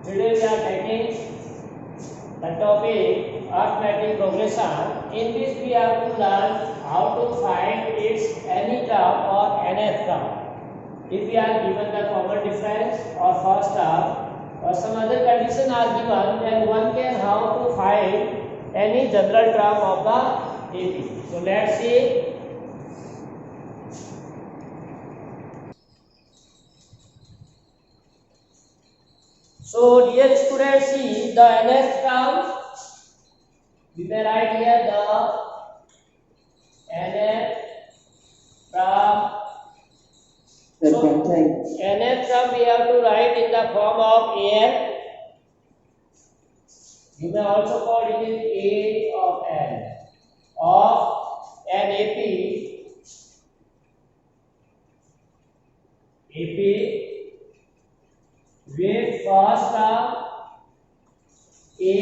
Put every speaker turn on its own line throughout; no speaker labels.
Today we are taking the topic arithmetic progression, in which we have to learn how to find its any term or nth term. If we are given the common difference or first term or some other condition are given, then one can how to find any general term of the AP. So let's see. So dear students, see the nth term. We may write here the nth term. So nth term we have to write in the form of an. You may also call it in a of n of an AP with first term a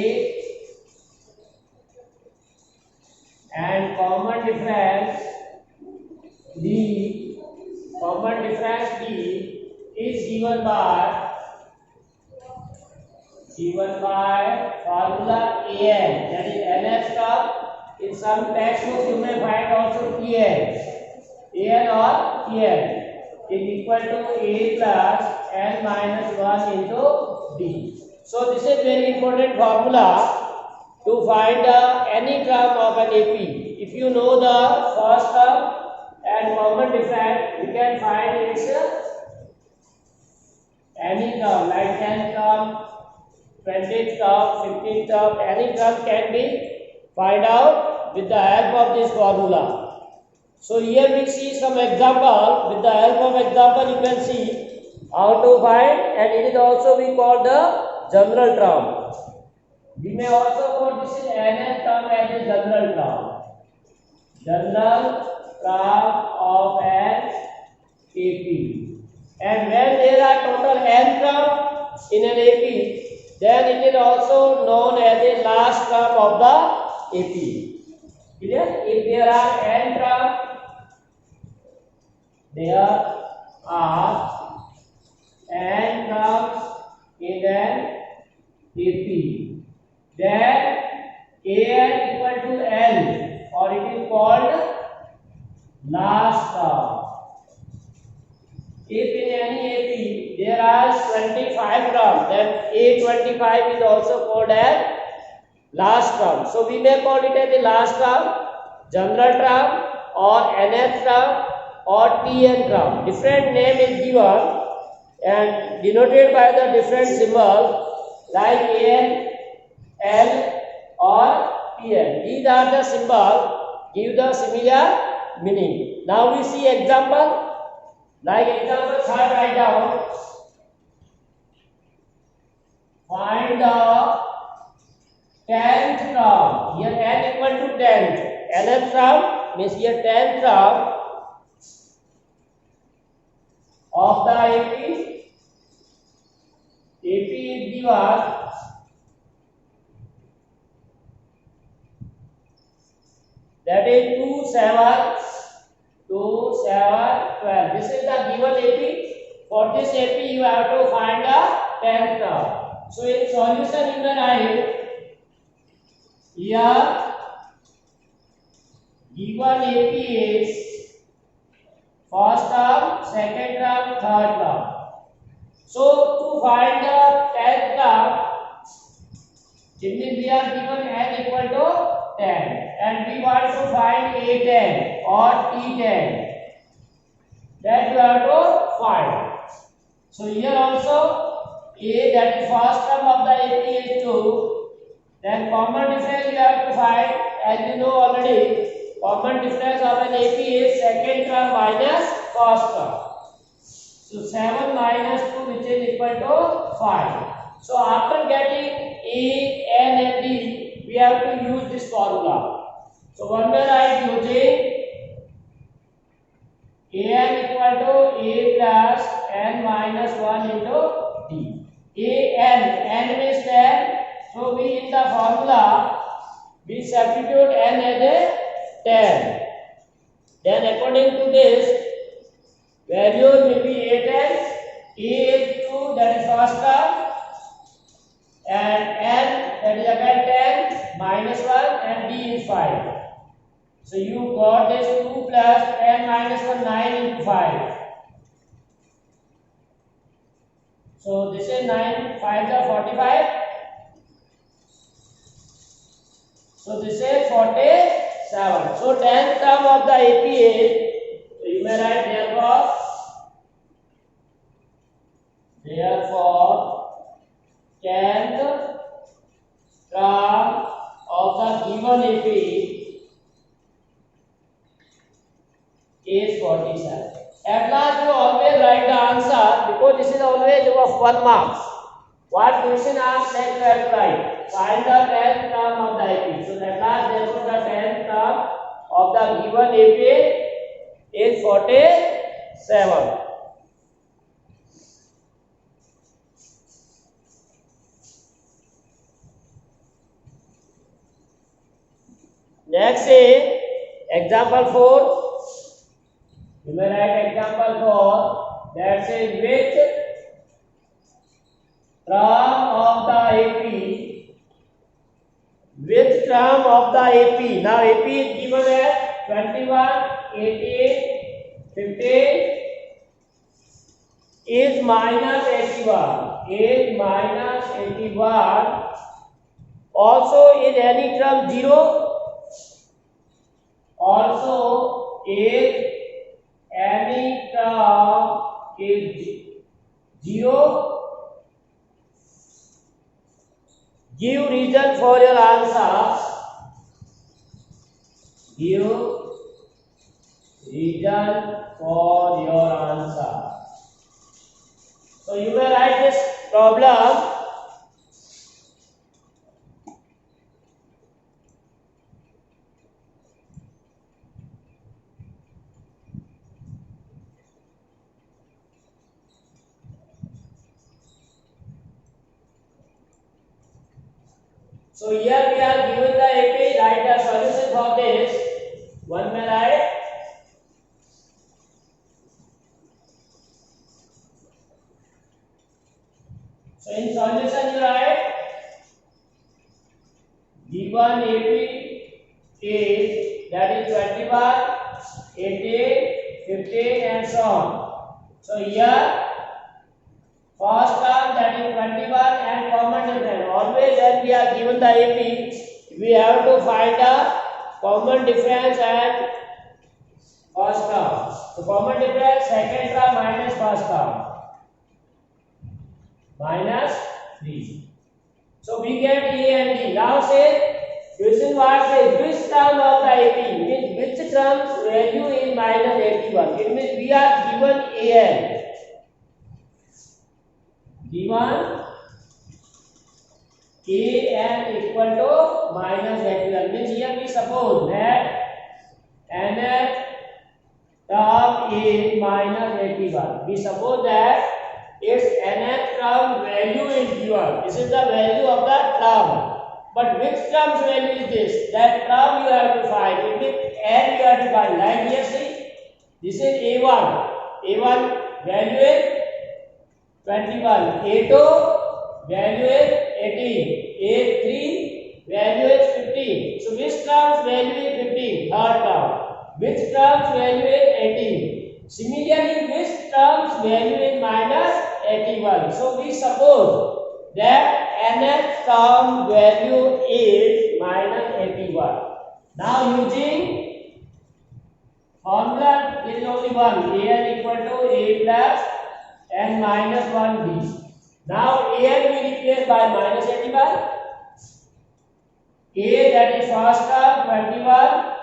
and common difference d. Common difference d is given by formula an, that is nth term. In some textbooks you may find also an or tn is equal to a plus n minus 1 into d. So this is very important formula to find any term of an AP. If you know the first term and common difference, you can find its any term like 10th term, 20th term, 15th term, any term can be find out with the help of this formula. So here we see some example. With the help of example you can see how to find, and it is also we call the general term. We may also call this nth term as a general term. General term of an AP. And when there are total n terms in an AP, then it is also known as a last term of the AP. Clear? If there are n terms, there are n terms in an AP, then an equal to n, or it is called last term. If in any AP there are 25 terms, then A25 is also called as last term. So we may call it as the last term, general term, or nth term, or tn term. Different name is given and denoted by the different symbol like an, l, or tn. These are the symbols give the similar meaning. Now we see example. Like example third, write down. Find the 10th term. Here n equal to 10th. Nth term means here 10th term of the AP. AP is given that is 2, 7, 2, 7, 12. This is the given AP. For this AP you have to find the 10th term. So in solution you may write here given AP is first term, second term, third term. So to find the 10th term, simply we are given n equal to 10 and we want to find A10 or T10. That you have to find. So here also A, that is first term of the AP is 2. Then common difference you have to find, as you know already. Common difference of an AP is second term minus first term. So 7 minus 2, which is equal to 5. So after getting A, N and D, we have to use this formula. So one may write using An equal to A plus N minus 1 into D. N means 10. So we in the formula, we substitute N as a 10. Then according to this, value will be 8 and A is 2, that is first term, and n, that is again 10 minus 1 and d is 5. So you got this 2 plus 10 minus 1, 9 into 5. So this is 9, 5 are 45. So this is 47. So 10th term of the AP is, so you may write therefore 10th term of the given AP is 47. At last you always write the answer because this is always of 1 mark. What question asks that you have to write? Find the 10th term of the AP. So at last therefore the 10th term of the given AP is 47. Next is example 4. You may write example 4 that says which term of the AP, which term of the AP, now AP is given as 21, 18, 15 is minus 81, is minus 81, also is any term 0, also is any term is 0. Give reason for your answer. Give reason for your answer. So you may write this problem. So here we are given the AP, write the solution for this. One may write so in solution you write given AP is that is 21, 18, 15 and so on. So here first term that is 21 and common difference. Always when we are given the AP, we have to find the common difference and first term. So common difference second term minus first term minus 3. So we get A and D. Now say question what says which term of the AP means which term's value is minus 81. It means we are given AN. Given AN equal to minus 81 means here we suppose that nth term is minus 81. We suppose that its nth term value is given. This is the value of the term. But which term's value is this? That term you have to find. It means n you have to find. Like here see, this is A1. A1 value is 21, A2 value is 18, A3 value is 15. So which term's value is 15? Third term. Which term's value is 18? Similarly, which term's value is minus 81? So we suppose that nth term value is minus 81. Now using formula there is only one, an equal to a plus n minus 1 b. Now an we replace by minus 81. A that is first term 21,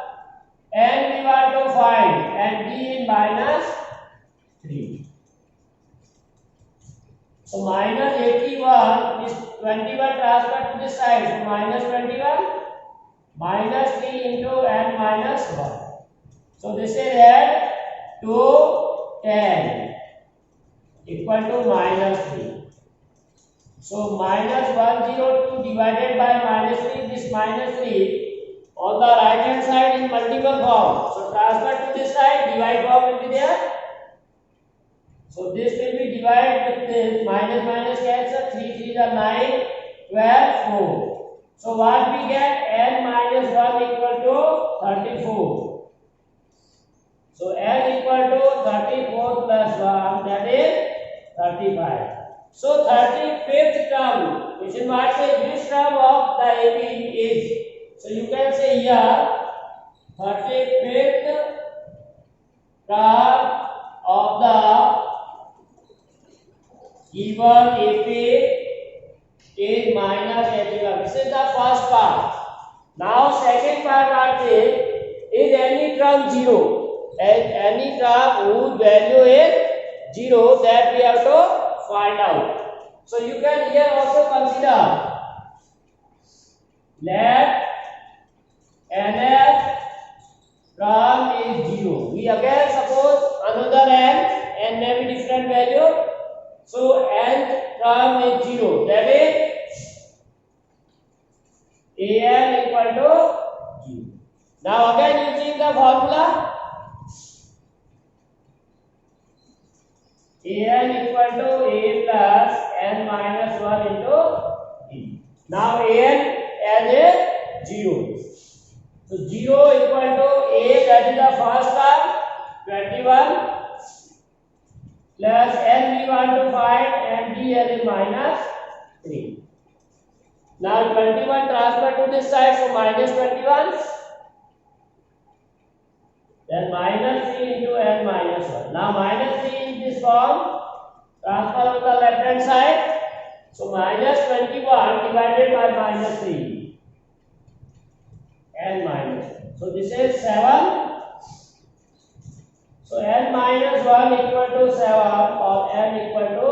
n we want to find and b is minus 3. So minus 81 is 21 transferred to this side. So minus 21 minus 3 into n minus 1. So this is add to 10 equal to minus 3. So minus 102 divided by minus 3, this minus 3 on the right hand side in multiple form. So transfer to this side, divide form will be there. So this will be divided with this minus minus cancel, 3 3 are 9, 12, 4. So what we get? N minus 1 equal to 34. So N equal to 34 plus 1, that is 35. So 35th term, question mark says which term of the AP is. So you can say here 35th term of the given AP is minus 81. This is the first part. Now second part is any term 0. And any term whose value is 0, that we have to find out. So you can here also consider let nth term is 0. We again suppose another n may be different value. So nth term is 0. That is an equal to 0. Now again using the formula an equal to a plus n minus 1 into d. Now an as a 0. So 0 equal to a, that is the first term, 21 plus n we want to find and d as a minus 3. Now 21 transfer to this side, so minus 21. Then minus 3 into n minus 1. Now minus 3 in this form, transfer on the left hand side. So minus 21 divided by minus 3. N minus 1. So this is 7. So n minus 1 equal to 7 or n equal to.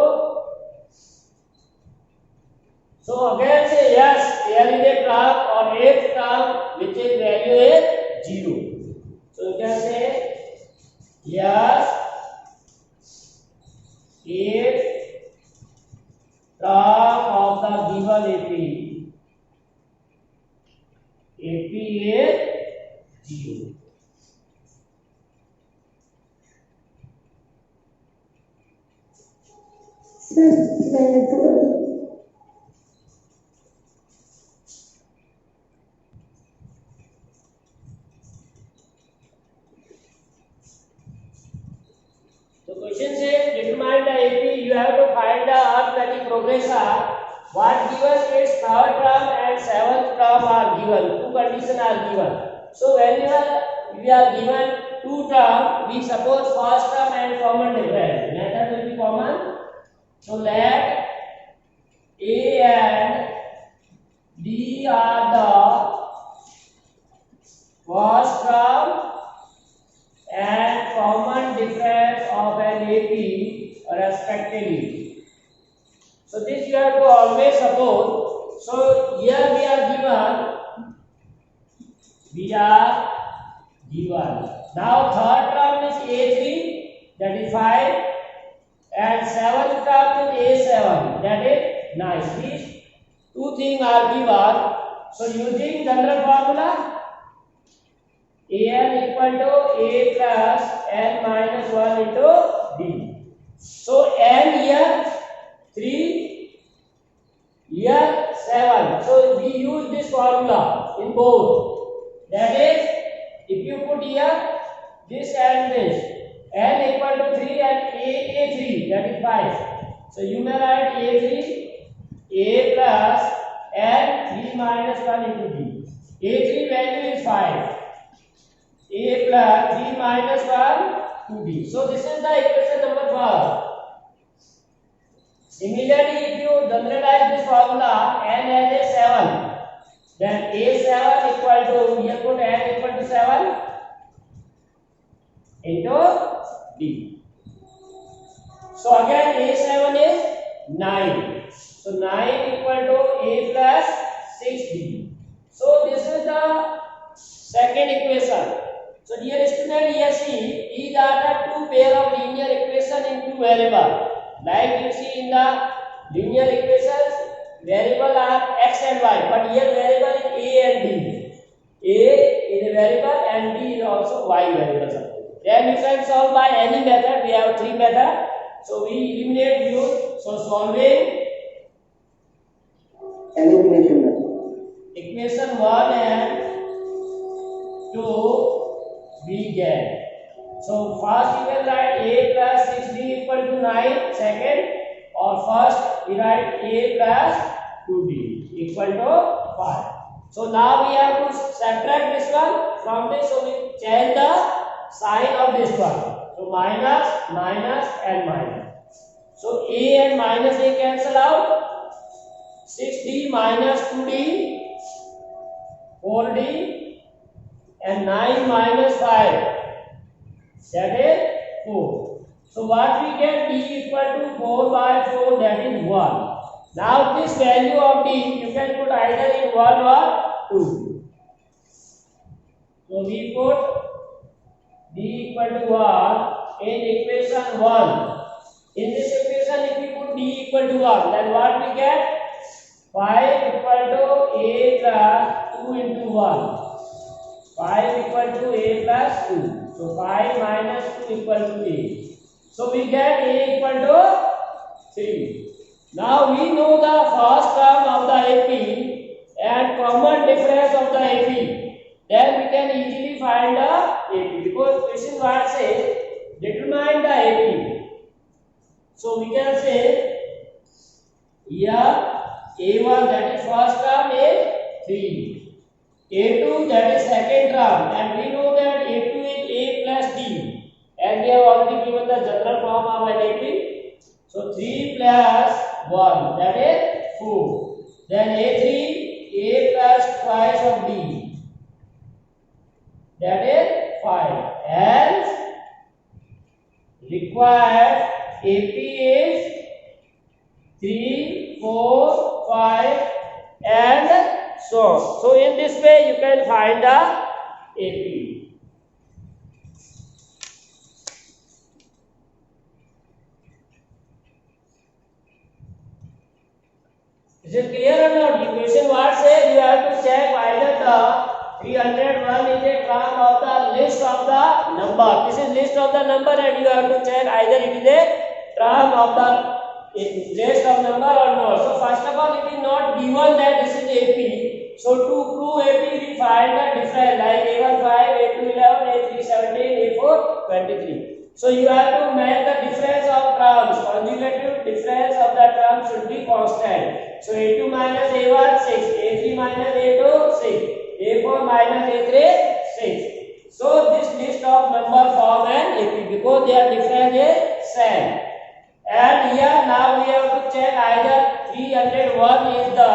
So again say yes, here is a term or 8th term which is value is 0. So you can say yes, 8th term of the given AP. AP is 0. The question says determine the AP. You have to find the arithmetic progression. What given is third term and seventh term are given. Two conditions are given. So whenever we are given two term, we suppose first term and common difference. Method will be common. So let A and D are the first term and common difference of an AP respectively. So this you have to always suppose. So here we are given. Now third term is A3, that is 5, and seventh term is A7, that is 9. These two things are given. So using general formula, an equal to a plus n minus 1 into d. So n here 3, here 7. So we use this formula in both. That is, if you put here this and this, n equal to 3 and a3, that is 5. So you may write a3, a plus n 3 minus 1 into d. a3 value is 5. A plus 3 minus 1 2d. So this is the equation number 12. Similarly, if you generalize this formula, n as a 7, then a7 equal to, here put n equal to 7 into d. So again a7 is 9. So 9 equal to a plus 6d. So this is the second equation. So dear student, here see, these are the two pair of linear equation in two variable. Like you see in the linear equations, variable are x and y, but here variable is a and b. A is a variable and b is also y variable. Then you can solve by any method. We have three methods. So we eliminate use. So solving
elimination में
equation 1 and 2 we get. So first you will write a plus 6b equal to 9. Second, or first we write a plus 2b equal to 5. So now we have to subtract this one from this. So we change the sign of this one. So minus, minus and minus. So a and minus a cancel out. 6d minus 2d, 4d and 9 minus 5, that is 4. So what we get, d equal to 4 by 4, that is 1. Now this value of d you can put either in 1 or 2. So we put d equal to 1 in equation 1. In this equation if we put d equal to 1, then what we get? 5 equal to a plus 2 into 1. 5 equal to a plus 2. So 5 minus 2 equal to a. So we get a equal to 3. Now we know the first term of the AP and common difference of the AP. Then we can easily find the AP, because question what says determine the AP. So we can say here A1, that is first term, is 3. A2, that is second term, and we know that A2 is A plus D, and we have already given the general form of an AP. So 3 plus 1, that is 4. Then A3, A plus twice of D, that is 5. Hence required AP is 3, 4, 5 and so on. So in this way you can find the AP. Is it clear or not? The question what says you have to check either the 301 is a term of the list of the number. This is list of the number and you have to check either it is a term of the list of number or not. So first of all, it is not given that this is AP. So to prove AP, we find the difference like A1 5, A2 11, A3 17, A4 23. So you have to make the difference of terms. Conjugative difference of the terms should be constant. So A2 minus A1 6, A3 minus A2 6, A4 minus A3 6. So this list of number form an AP because their difference is same. And here now we have to check either 301 is the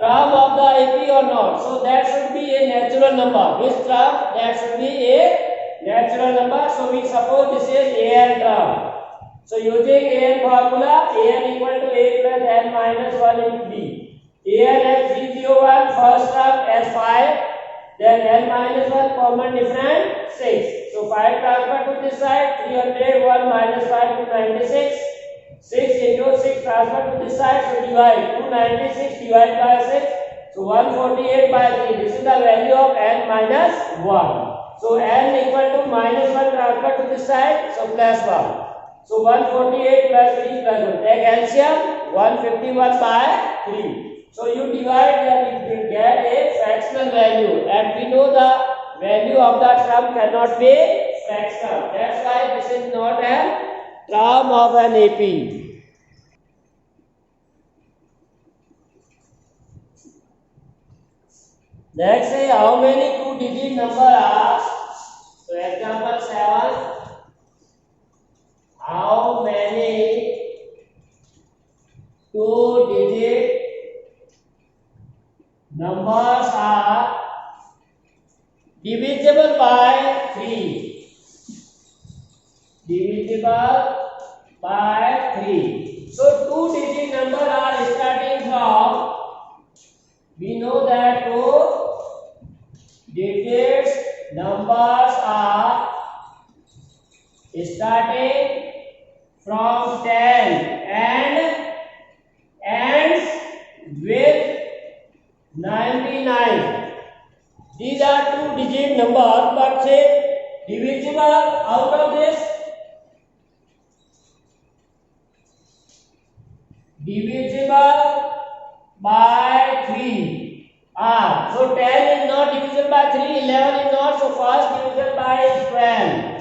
term of the AP or not. So that should be a natural number. Which term? That should be a natural number. So we suppose this is AN term. So using AN formula, AN equal to A plus N minus 1 into B. AN as 301, first term as 5, then N minus 1 common difference 6. So 5 transfer to this side, 301 minus 5 to 96. 6 into 6 transfer to this side, so divide 296 divided by 6. So 148 by 3. This is the value of N minus 1. So N equal to minus 1 transfer to this side, so plus 1. So 148 plus 3 plus 1. Take LCM 151 by 3. So you divide and you will get a fractional value, and we know the value of the term cannot be fractional. That's why this is not a term of an AP. Let's say how many two-digit number are. So example 7. How many two-digit numbers are divisible by 3? Divisible by 3. So two-digit number are starting from, we know that two-digit numbers are starting from 10 and ends with 99. These are two-digit numbers, but say divisible out of this. Divisible by 3 R. So 10 is not divisible by 3, 11 is not, so first division by is 12.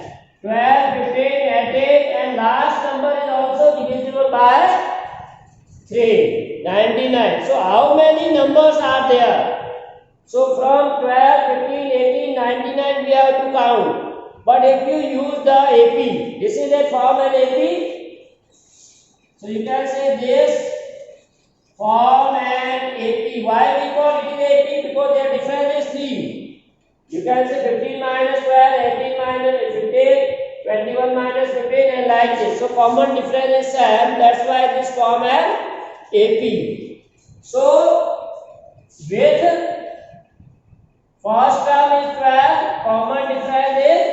12, 15, 18 and last number is also divisible by 3, 99. So how many numbers are there? So from 12, 15, 18, 99 we have to count. But if you use the AP, this is a form an AP. So you can say this form an AP. Why we call it AP? Because their difference is 3. You can say 15 minus 12, 18 minus 15, 21 minus 15 and like this. So common difference is same. That's why this form an AP. So with first term is 12, common difference is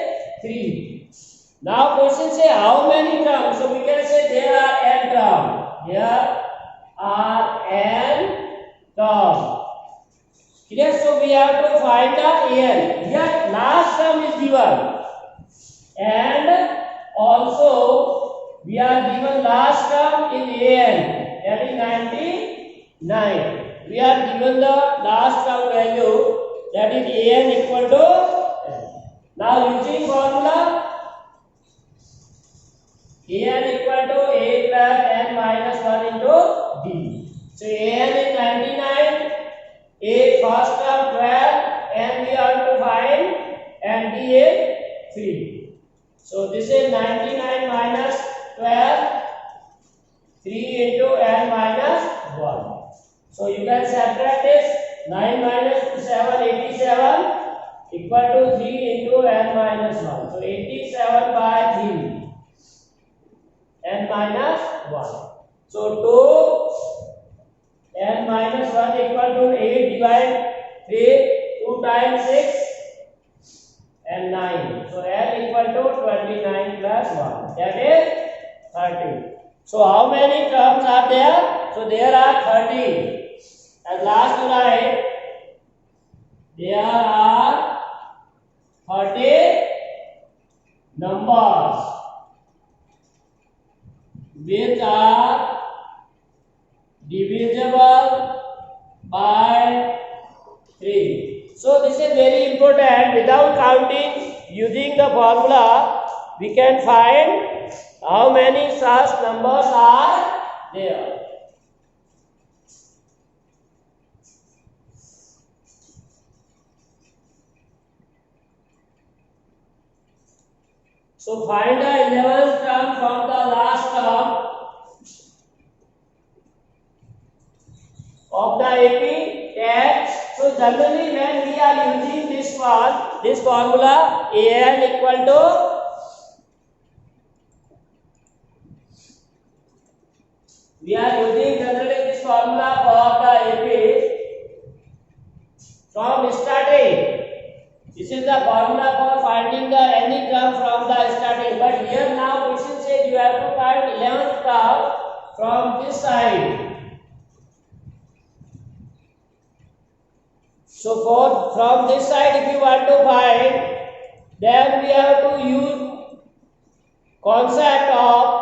3. Now question say how many terms? So we can say there are n terms. There are n terms. Clear? So we have to find the n. Here last term is given. And also we are given last term in n. That is 99. We are given the last term value. That is an equal to n. Now using formula an equal to a plus n minus 1 into d. So an is 99, a first term 12, n we have to find and d is 3. So this is 99 minus 12, 3 into n minus 1. So you can subtract this. 9 minus 7, 87 equal to 3 into n minus 1. So 87 by 3 n minus 1. So 2 n minus 1 equal to 8 divide 3, 2 times 6 and 9. So n equal to 29 plus 1. That is 30. So how many terms are there? So there are 30. At last line, there are 30 numbers which are divisible by 3. So this is very important. Without counting, using the formula, we can find how many such numbers are there. So find the 11th term from the last term of the AP text. So generally when we are using this formula an equal to we are using generally this formula for the AP from starting. This is the formula for finding the any term from the starting. But here now question says you have to find 11th term from this side. So from this side if you want to find, then we have to use concept of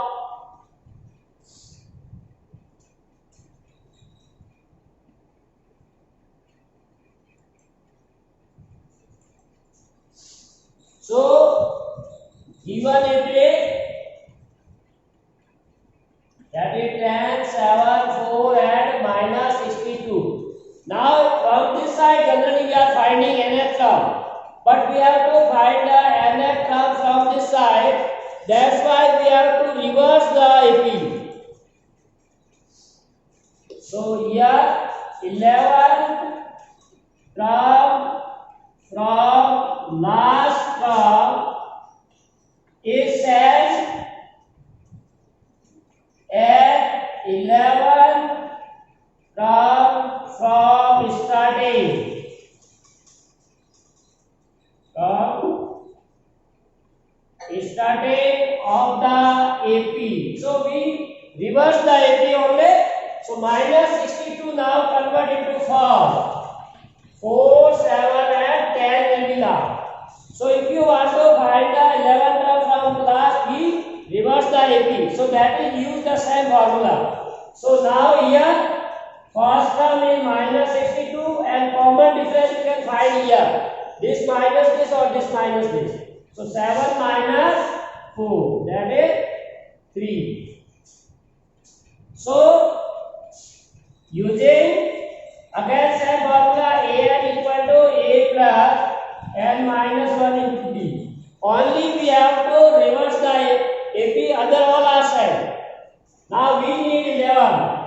given a plate that is 10, 7, 4 and minus 62. Now from this side generally we are finding nth term, but we have to find the nth term from this side. That's why we have to reverse the AP. So here 11 term from last term is said at 11 term from starting. From starting of the AP. So we reverse the AP only. So minus 62 now convert into 4, 7 and 10 will be left. So if you want to find the 11th term from class, we reverse the AP. So that is use the same formula. So now here first term is minus 62 and common difference you can find here. This minus this or this minus this. So 7 minus 4, that is 3. So using again same formula, an equal to a plus n minus 1 into b. Only we have to reverse the AP, other all are same. Now we need 11.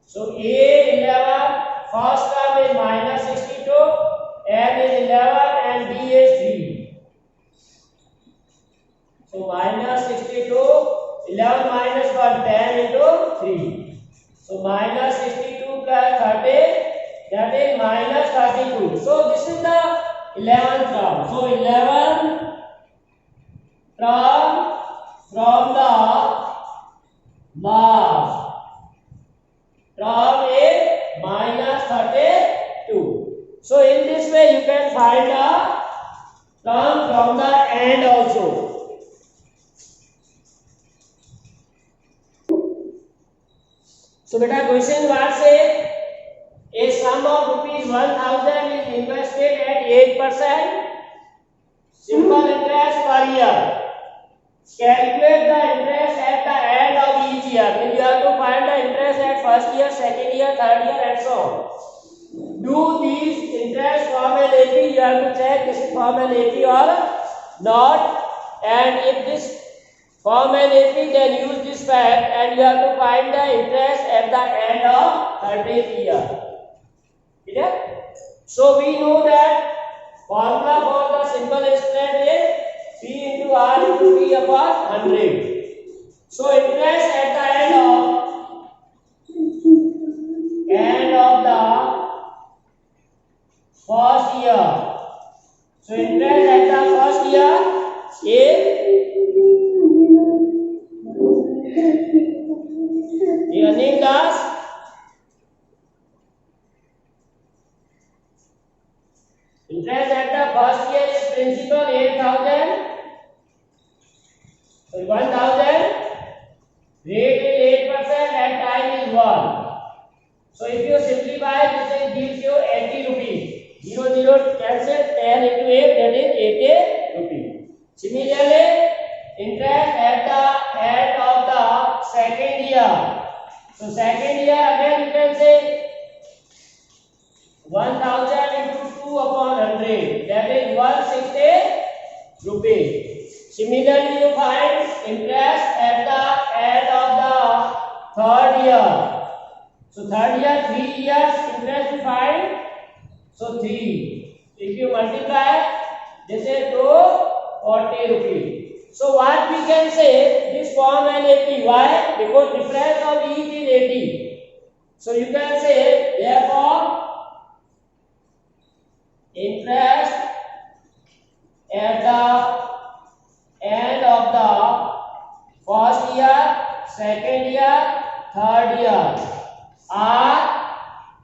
So a 11, first term is minus 62, n is 11 and b is 3. So minus 62, 11 minus 1, 10 into 3. So minus 62 plus 30, that is minus 32. So this is the 11th term. So 11 term from the last term is minus 32. So in this way you can find the term from the end also. So beta question what say a sum of rupees 1000 is invested at 8% simple interest per year. Calculate the interest at the end of each year. Means you have to find the interest at first year, second year, third year and so on. Do these interest form an AP? You have to check this is form an AP or not. And if this form an AP, then use this fact and you have to find the interest at the end of 30th year. Okay? So we know that formula for the simple interest is P into R into P upon 100. So interest at the end of the first year. So interest at the first year is earning thus interest at the first year is principal 8,000. So 1,000. Rate is 8% and time is 1. So if you simplify, this gives you 80 rupees. 0 0 cancel, 10 into 8, that is 80 rupees. Similarly, interest at the end of the second year. So second year again you can say 1000 into 2 upon 100, that is 160 rupees. Similarly, you find interest at the end of the third year. So third year, 3 years interest you find. So 3. If you multiply, this is 240 rupees. So what we can say, this form an AP. Why? Because difference of each is 80. So you can say, therefore, interest at the end of the first year, second year, third year are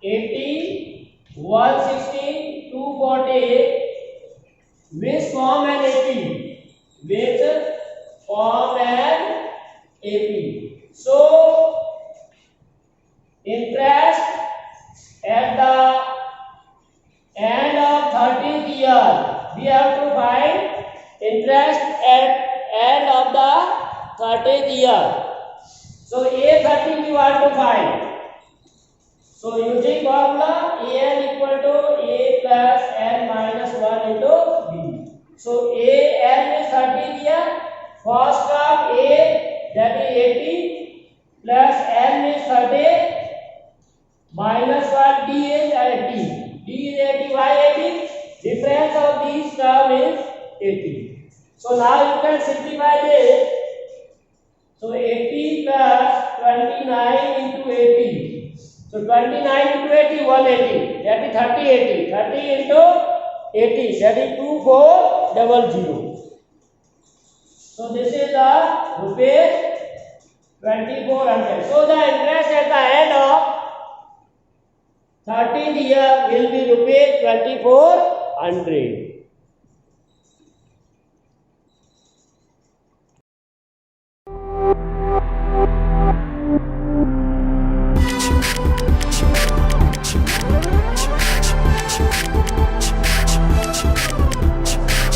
80, 160, 240, which form an AP. Which form an AP. So interest at the end of 30th year, we have to find interest at end of the 30th year. So A30 we want to find. So using formula an equal to a plus n minus 1 into b. So an is 30th year. First term a, that is 80 plus n is 30 minus 1 d is 80. D is 80. Why 80? Difference of these term is 80. So now you can simplify this. So 80 plus 29 into 80. So 29 into 80, 180. That is 30, 80. 30 into 80. That is 2400. So this is the rupees 2400. So the interest at the end of 13th year will be rupees 2400.